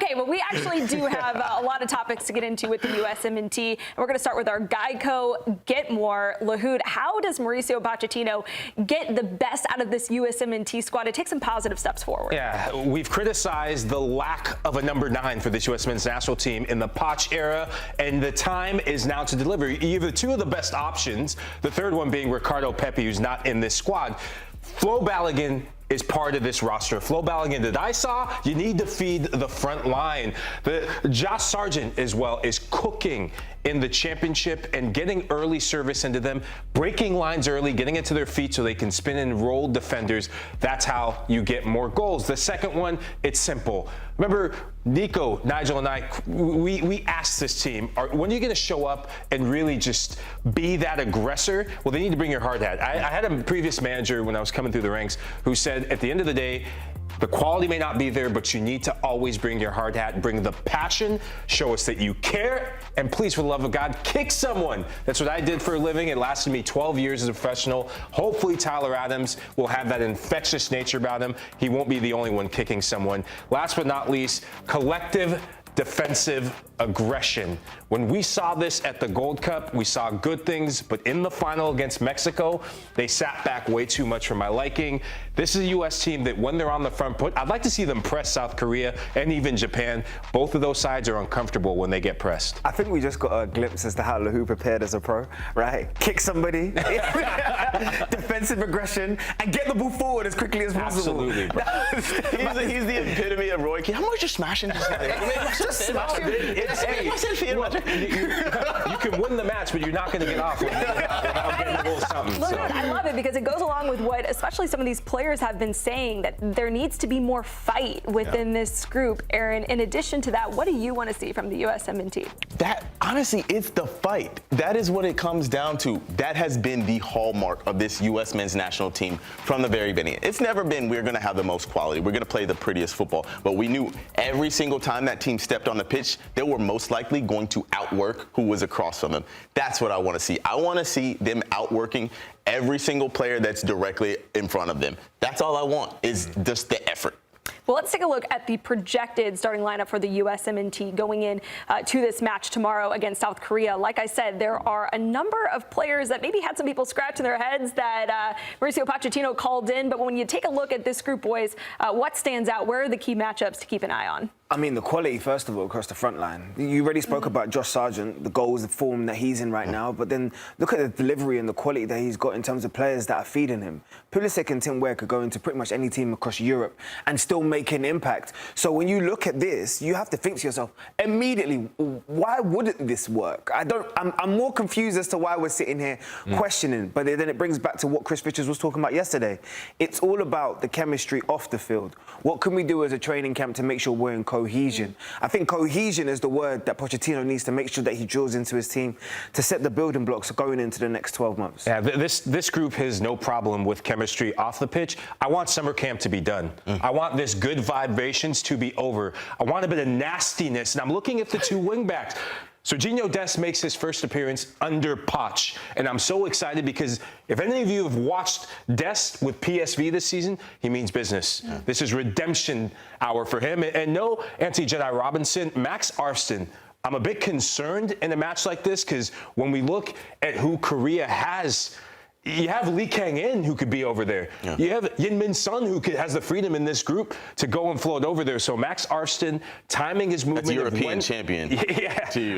Okay, well, we actually do have a lot of topics to get into with the USMNT. And we're going to start with our Geico Get More. Lahoud, how does Mauricio Pochettino get the best out of this USMNT squad to take some positive steps forward? Yeah, we've criticized the lack of a number 9 for this U.S. men's national team in the Poch era, and the time is now to deliver. You have two of the best options, the third one being Ricardo Pepi, who's not in this squad. Flo Balogun is part of this roster. Flo Balogun that I saw, you need to feed the front line. Josh Sargent as well is cooking in the championship and getting early service into them, breaking lines early, getting it to their feet so they can spin and roll defenders. That's how you get more goals. The second one, it's simple. Remember, Nico, Nigel, and I, we asked this team, when are you going to show up and really just be that aggressor? Well, they need to bring your hard hat. I had a previous manager when I was coming through the ranks who said, at the end of the day, the quality may not be there, but you need to always bring your hard hat, bring the passion, show us that you care, and please, for the love of God, kick someone. That's what I did for a living. It lasted me 12 years as a professional. Hopefully, Tyler Adams will have that infectious nature about him. He won't be the only one kicking someone. Last but not least, collective defensive aggression. When we saw this at the Gold Cup, we saw good things, but in the final against Mexico, they sat back way too much for my liking. This is a U.S. team that when they're on the front foot, I'd like to see them press South Korea and even Japan. Both of those sides are uncomfortable when they get pressed. I think we just got a glimpse as to how Lahoud prepared as a pro, right? Kick somebody, defensive aggression, and get the ball forward as quickly as possible. Absolutely, bro. he's the epitome of Roy Keane. How much you smashing this guy? You can win the match, but you're not going to get off without getting a little something. Look, I love it because it goes along with what especially some of these players have been saying, that there needs to be more fight within this group. Aaron, in addition to that, what do you want to see from the USMNT? That, honestly, it's the fight. That is what it comes down to. That has been the hallmark of this U.S. men's national team from the very beginning. It's never been we're going to have the most quality, we're going to play the prettiest football, but we knew every single time that team stepped on the pitch, they were most likely going to outwork who was across from them. That's what I want to see. I want to see them outworking every single player that's directly in front of them. That's all I want, is just the effort. Well, let's take a look at the projected starting lineup for the USMNT going in to this match tomorrow against South Korea. Like I said, there are a number of players that maybe had some people scratching their heads that Mauricio Pochettino called in. But when you take a look at this group, boys, what stands out? Where are the key matchups to keep an eye on? I mean, the quality, first of all, across the front line. You already spoke about Josh Sargent, the goals, the form that he's in right now, but then look at the delivery and the quality that he's got in terms of players that are feeding him. Pulisic and Tim Weah could go into pretty much any team across Europe and still make an impact. So when you look at this, you have to think to yourself, immediately, why wouldn't this work? I'm more confused as to why we're sitting here questioning, but then it brings back to what Chris Richards was talking about yesterday. It's all about the chemistry off the field. What can we do as a training camp to make sure we're in cohesion? I think cohesion is the word that Pochettino needs to make sure that he drills into his team to set the building blocks going into the next 12 months. Yeah, this group has no problem with chemistry off the pitch. I want summer camp to be done. I want this good vibrations to be over. I want a bit of nastiness, and I'm looking at the two wingbacks. Serginho Dest makes his first appearance under Poch, and I'm so excited because if any of you have watched Dest with PSV this season, he means business. This is redemption hour for him. And no anti-Jedi Robinson, Max Arston. I'm a bit concerned in a match like this because when we look at who Korea has, you have Lee Kang-in who could be over there. You have Yin-Min Son who has the freedom in this group to go and float over there. So Max Arston timing his movement. That's European champion.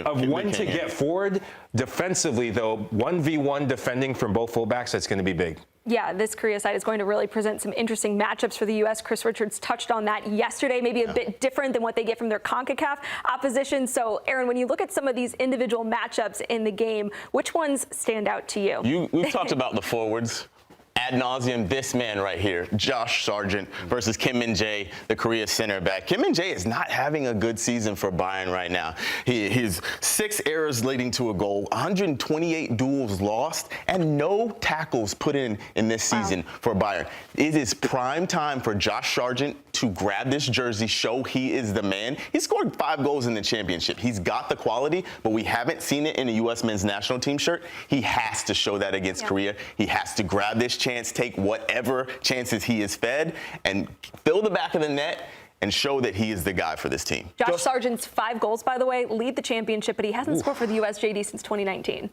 Of when to get forward. Defensively, though, 1v1 defending from both fullbacks, that's going to be big. Yeah, this Korea side is going to really present some interesting matchups for the U.S. Chris Richards touched on that yesterday, maybe a bit different than what they get from their CONCACAF opposition. So, Aaron, when you look at some of these individual matchups in the game, which ones stand out to you? We've talked about the forwards ad nauseum. This man right here, Josh Sargent versus Kim Min-jae, the Korea center back. Kim Min-jae is not having a good season for Bayern right now. He's 6 errors leading to a goal, 128 duels lost, and no tackles put in this season for Bayern. It is prime time for Josh Sargent to grab this jersey, show he is the man. He scored 5 goals in the championship. He's got the quality, but we haven't seen it in a U.S. men's national team shirt. He has to show that against Korea. He has to grab this chance, take whatever chances he is fed, and fill the back of the net and show that he is the guy for this team. Josh Sargent's 5 goals, by the way, lead the championship, but he hasn't scored for the USJD since 2019.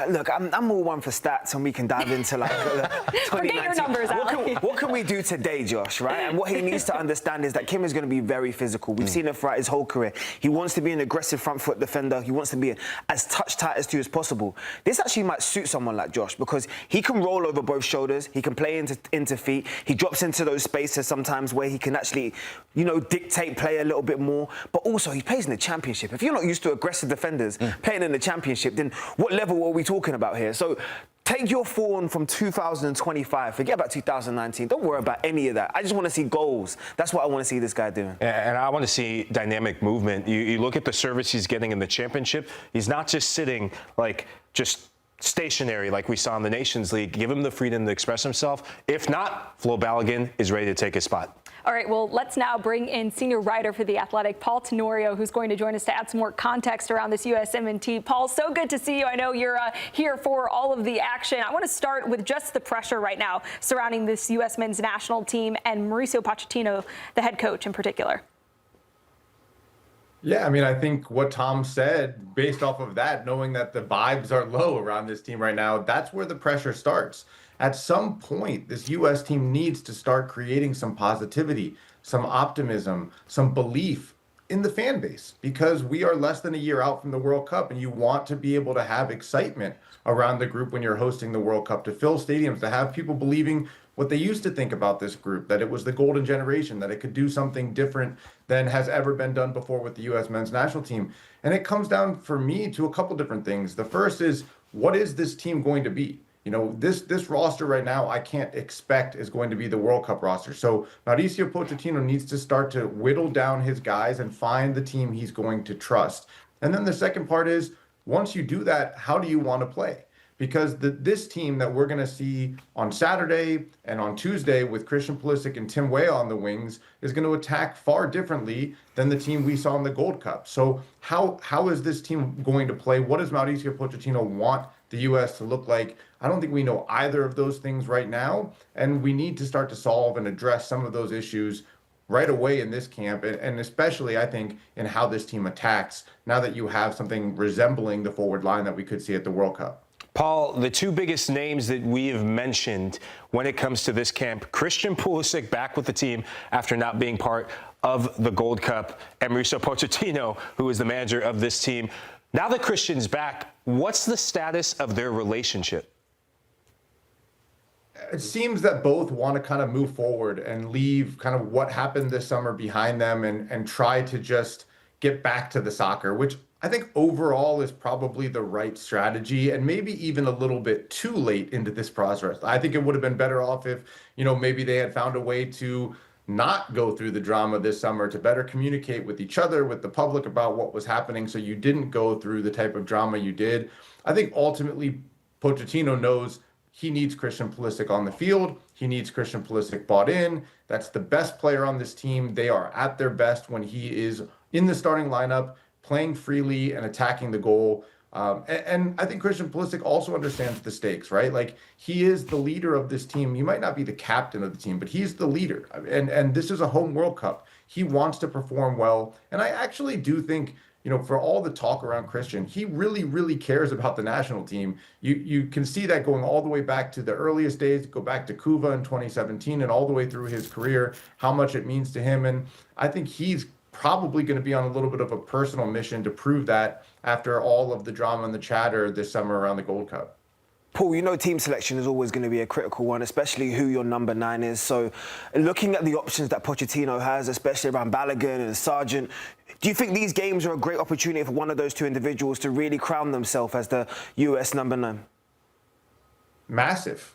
Look, I'm all one for stats, and we can dive into like 2019. Forget your numbers, Ali. What can we do today, Josh, right? And what he needs to understand is that Kim is going to be very physical. We've seen it throughout his whole career. He wants to be an aggressive front foot defender. He wants to be as touch tight as you as possible. This actually might suit someone like Josh because he can roll over both shoulders. He can play into feet. He drops into those spaces sometimes where he can actually, dictate play a little bit more. But also, he plays in the championship. If you're not used to aggressive defenders playing in the championship, then what level are we talking about here? So take your form from 2025. Forget about 2019. Don't worry about any of that. I just want to see goals. That's what I want to see this guy doing. And I want to see dynamic movement. You look at the service he's getting in the championship. He's not just sitting just stationary like we saw in the Nations League. Give him the freedom to express himself. If not, Flo Balogun is ready to take his spot. All right, well, let's now bring in senior writer for The Athletic, Paul Tenorio, who's going to join us to add some more context around this USMNT. Paul, so good to see you. I know you're here for all of the action. I want to start with just the pressure right now surrounding this U.S. men's national team and Mauricio Pochettino, the head coach in particular. Yeah, I mean, I think what Tom said, based off of that, knowing that the vibes are low around this team right now, that's where the pressure starts. At some point, this U.S. team needs to start creating some positivity, some optimism, some belief in the fan base, because we are less than a year out from the World Cup, and you want to be able to have excitement around the group when you're hosting the World Cup, to fill stadiums, to have people believing what they used to think about this group, that it was the golden generation, that it could do something different than has ever been done before with the U.S. men's national team. And it comes down, for me, to a couple different things. The first is, what is this team going to be? This roster right now, I can't expect is going to be the World Cup roster. So Mauricio Pochettino needs to start to whittle down his guys and find the team he's going to trust. And then the second part is, once you do that, how do you want to play? Because this team that we're going to see on Saturday and on Tuesday with Christian Pulisic and Tim Weah on the wings is going to attack far differently than the team we saw in the Gold Cup. So how is this team going to play? What does Mauricio Pochettino want the U.S. to look like? I don't think we know either of those things right now, and we need to start to solve and address some of those issues right away in this camp, and especially, I think, in how this team attacks now that you have something resembling the forward line that we could see at the World Cup. Paul, the two biggest names that we have mentioned when it comes to this camp, Christian Pulisic back with the team after not being part of the Gold Cup, and Mauricio Pochettino, who is the manager of this team. Now that Christian's back, what's the status of their relationship? It seems that both want to kind of move forward and leave kind of what happened this summer behind them and try to just get back to the soccer, which I think overall is probably the right strategy, and maybe even a little bit too late into this process. I think it would have been better off if, maybe they had found a way to not go through the drama this summer, to better communicate with each other, with the public about what was happening, so you didn't go through the type of drama you did. I think ultimately Pochettino knows he needs Christian Pulisic on the field. He needs Christian Pulisic bought in. That's the best player on this team. They are at their best when he is in the starting lineup, playing freely and attacking the goal. And I think Christian Pulisic also understands the stakes, right? Like, he is the leader of this team. He might not be the captain of the team, but he's the leader. And this is a home World Cup. He wants to perform well. And I actually do think, for all the talk around Christian, he really, really cares about the national team. You can see that going all the way back to the earliest days, go back to Cuba in 2017 and all the way through his career, how much it means to him. And I think he's probably going to be on a little bit of a personal mission to prove that after all of the drama and the chatter this summer around the Gold Cup. Paul, team selection is always going to be a critical one, especially who your number 9 is. So looking at the options that Pochettino has, especially around Balogun and Sargent, do you think these games are a great opportunity for one of those two individuals to really crown themselves as the US number 9? Massive,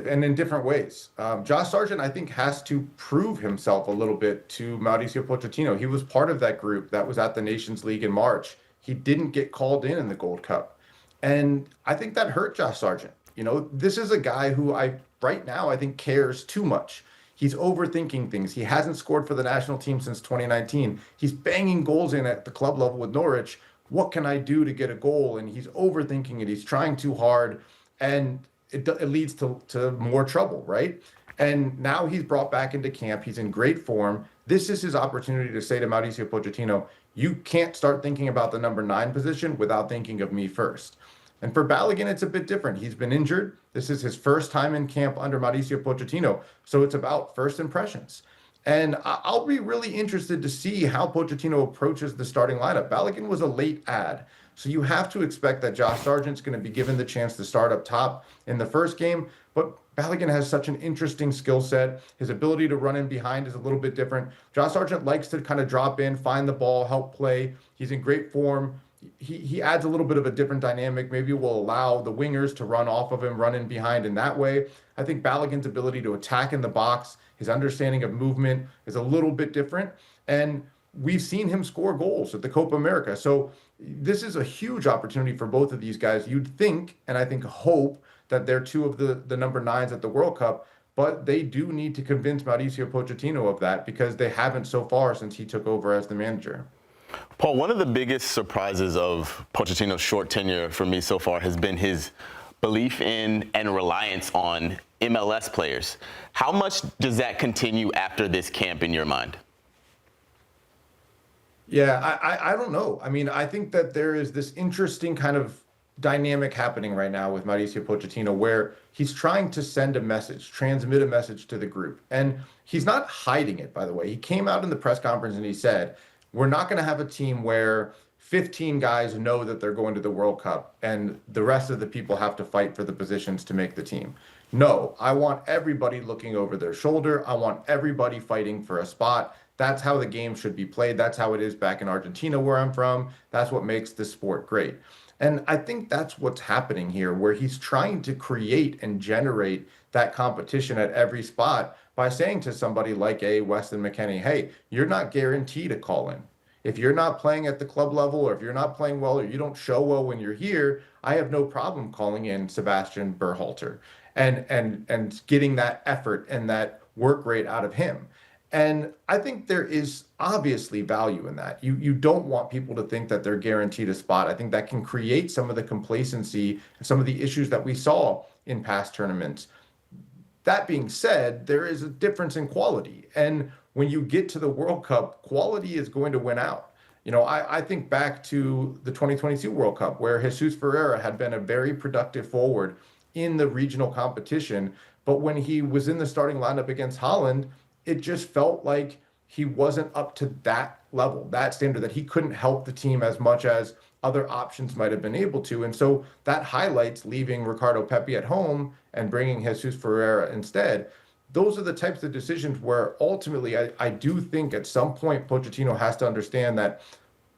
and in different ways. Josh Sargent, I think, has to prove himself a little bit to Mauricio Pochettino. He was part of that group that was at the Nations League in March. He didn't get called in the Gold Cup. And I think that hurt Josh Sargent. This is a guy who right now, I think cares too much. He's overthinking things. He hasn't scored for the national team since 2019. He's banging goals in at the club level with Norwich. What can I do to get a goal? And he's overthinking it. He's trying too hard. And it leads to more trouble, right? And now he's brought back into camp. He's in great form. this is his opportunity to say to Mauricio Pochettino, you can't start thinking about the number 9 position without thinking of me first. And for Balogun, it's a bit different. He's been injured. This is his first time in camp under Mauricio Pochettino. So it's about first impressions. And I'll be really interested to see how Pochettino approaches the starting lineup. Balogun was a late add. So you have to expect that Josh Sargent's going to be given the chance to start up top in the first game. But Balogun has such an interesting skill set. His ability to run in behind is a little bit different. Josh Sargent likes to kind of drop in, find the ball, help play. He's in great form. He adds a little bit of a different dynamic. Maybe will allow the wingers to run off of him, run in behind in that way. I think Balogun's ability to attack in the box, his understanding of movement is a little bit different. And we've seen him score goals at the Copa America. So this is a huge opportunity for both of these guys. You'd think, and I think hope, that they're two of the number 9s at the World Cup, but they do need to convince Mauricio Pochettino of that because they haven't so far since he took over as the manager. Paul, one of the biggest surprises of Pochettino's short tenure for me so far has been his belief in and reliance on MLS players. How much does that continue after this camp in your mind? Yeah, I don't know. I mean, I think that there is this interesting kind of dynamic happening right now with Mauricio Pochettino where he's trying to send a message, transmit a message to the group. And he's not hiding it, by the way. He came out in the press conference and he said, we're not going to have a team where 15 guys know that they're going to the World Cup and the rest of the people have to fight for the positions to make the team. No, I want everybody looking over their shoulder. I want everybody fighting for a spot. That's how the game should be played. That's how it is back in Argentina, where I'm from. That's what makes this sport great. And I think that's what's happening here, where he's trying to create and generate that competition at every spot by saying to somebody like a Weston McKennie, hey, you're not guaranteed a call in. If you're not playing at the club level, or if you're not playing well, or you don't show well when you're here, I have no problem calling in Sebastian Berhalter and getting that effort and that work rate out of him. And I think there is obviously value in that. You don't want people to think that they're guaranteed a spot. I think that can create some of the complacency and some of the issues that we saw in past tournaments. That being said, there is a difference in quality. And when you get to the World Cup, quality is going to win out. You know, I think back to the 2022 World Cup, where Jesus Ferreira had been a very productive forward in the regional competition. But when he was in the starting lineup against Holland, it just felt like he wasn't up to that level, that standard, that he couldn't help the team as much as other options might have been able to. And so that highlights leaving Ricardo Pepi at home and bringing Jesus Ferreira instead. Those are the types of decisions where ultimately I do think at some point Pochettino has to understand that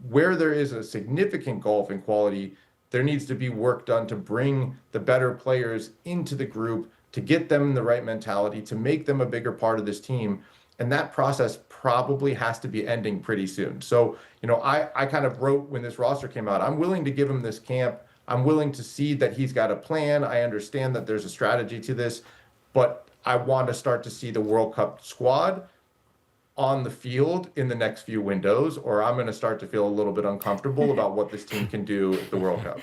where there is a significant gulf in quality, there needs to be work done to bring the better players into the group, to get them the right mentality, to make them a bigger part of this team. And that process probably has to be ending pretty soon. So, you know, I kind of wrote when this roster came out, I'm willing to give him this camp. I'm willing to see that he's got a plan. I understand that there's a strategy to this, but I want to start to see the World Cup squad on the field in the next few windows, or I'm going to start to feel a little bit uncomfortable about what this team can do at the World Cup.